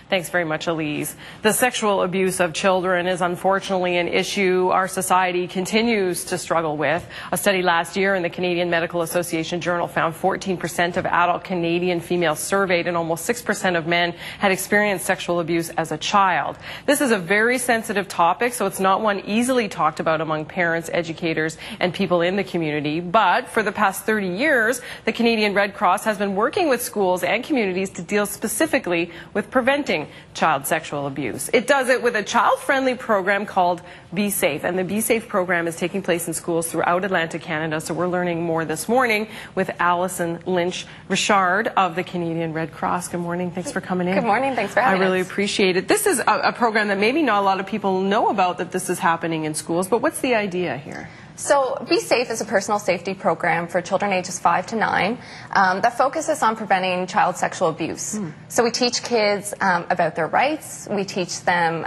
Thanks very much, Elise. The sexual abuse of children is unfortunately an issue our society continues to struggle with. A study last year in the Canadian Medical Association Journal found 14% of adult Canadian females surveyed and almost 6% of men had experienced sexual abuse as a child. This is a very sensitive topic, so it's not one easily talked about among parents, educators, and people in the community. But for the past 30 years, the Canadian Red Cross has been working with schools and communities to deal specifically with preventing child sexual abuse. It does it with a child-friendly program called Be Safe, and the Be Safe program is taking place in schools throughout Atlantic Canada. So we're learning more this morning with Alison Lynch-Richard of the Canadian Red Cross. Good morning. Thanks for coming in. Good morning. Thanks for having us. I really appreciate it. This is a program that maybe not a lot of people know about, that this is happening in schools, but what's the idea here? So Be Safe is a personal safety program for children ages 5 to 9 that focuses on preventing child sexual abuse. So we teach kids about their rights, we teach them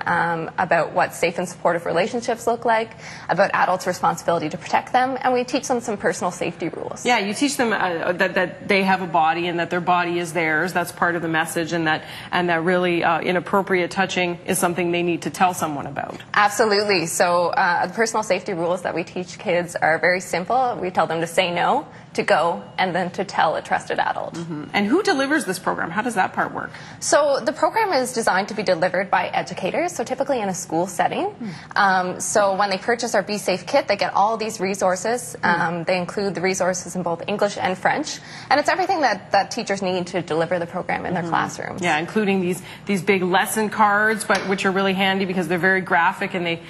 about what safe and supportive relationships look like, about adults' responsibility to protect them, and we teach them some personal safety rules. Yeah, you teach them that they have a body and that their body is theirs. That's part of the message, and that really inappropriate touching is something they need to tell someone about. Absolutely. So the personal safety rules that we teach kids are very simple. We tell them to say no, to go, and then to tell a trusted adult. And who delivers this program? How does that part work? So the program is designed to be delivered by educators, so typically in a school setting. So when they purchase our Be Safe kit, they get all these resources. They include the resources in both English and French, and it's everything that teachers need to deliver the program in their classrooms. Yeah, including these big lesson cards, but which are really handy because they're very graphic, and they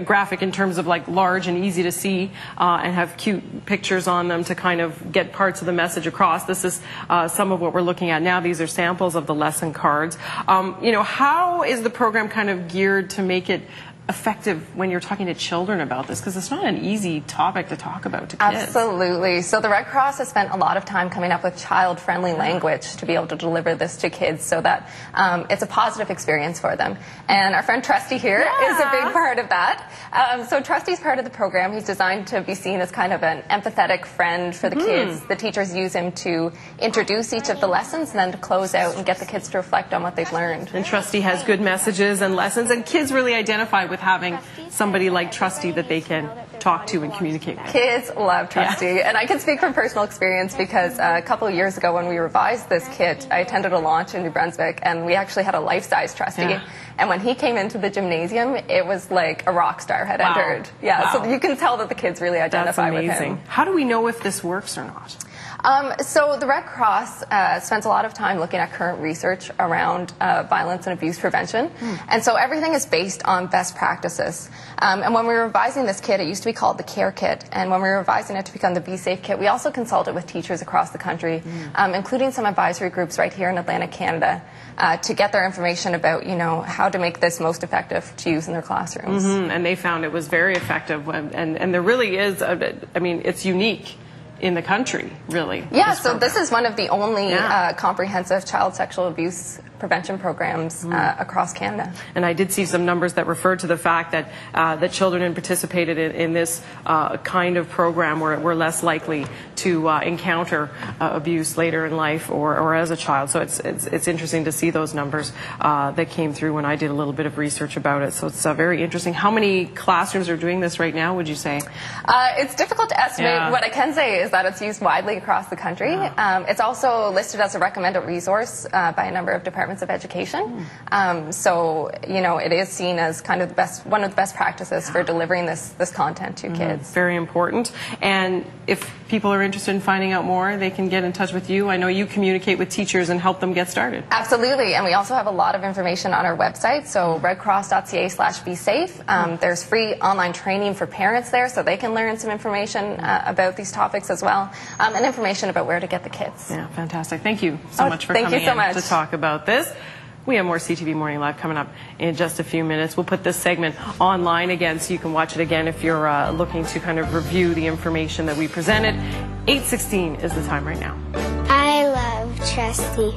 graphic in terms of like large and easy to see, and have cute pictures on them to kind of get parts of the message across. This is some of what we're looking at now. These are samples of the lesson cards. How is the program kind of geared to make it effective when you're talking to children about this? Because it's not an easy topic to talk about to kids. Absolutely. So the Red Cross has spent a lot of time coming up with child-friendly language to be able to deliver this to kids so that it's a positive experience for them. And our friend Trusty here is a big part of that. So Trusty's part of the program. He's designed to be seen as kind of an empathetic friend for the kids. The teachers use him to introduce each of the lessons and then to close out and get the kids to reflect on what they've learned. And Trusty has good messages and lessons, and kids really identify with having somebody like Trusty that they can talk to and communicate with. Kids love Trusty, and I can speak from personal experience because a couple of years ago when we revised this kit, I attended a launch in New Brunswick, and we actually had a life-size Trusty. And when he came into the gymnasium, it was like a rock star had entered. So you can tell that the kids really identify with him. How do we know if this works or not? So the Red Cross spends a lot of time looking at current research around violence and abuse prevention. And so everything is based on best practices. And when we were revising this kit, it used to be called the CARE kit. And when we were revising it to become the Be Safe kit, we also consulted with teachers across the country, including some advisory groups right here in Atlantic Canada, to get their information about, how to make this most effective to use in their classrooms. And they found it was very effective. And there really is, it's unique in the country, really. Yeah, so this is one of the only comprehensive child sexual abuse prevention programs across Canada. And I did see some numbers that referred to the fact that that children who participated in this kind of program were less likely to encounter abuse later in life or as a child. So it's interesting to see those numbers that came through when I did a little bit of research about it. So it's very interesting. How many classrooms are doing this right now, would you say? It's difficult to estimate. What I can say is that it's used widely across the country. It's also listed as a recommended resource by a number of departments of education. So, it is seen as kind of one of the best practices for delivering this content to kids. Very important. And if people are interested in finding out more, they can get in touch with you. I know you communicate with teachers and help them get started. Absolutely. And we also have a lot of information on our website, so redcross.ca/besafe. There's free online training for parents there, so they can learn some information about these topics as well, and information about where to get the kits. Yeah, fantastic. Thank you so much for coming in to talk about this. We have more CTV Morning Live coming up in just a few minutes. We'll put this segment online again so you can watch it again if you're looking to kind of review the information that we presented. 8:16 is the time right now. I love Trusty.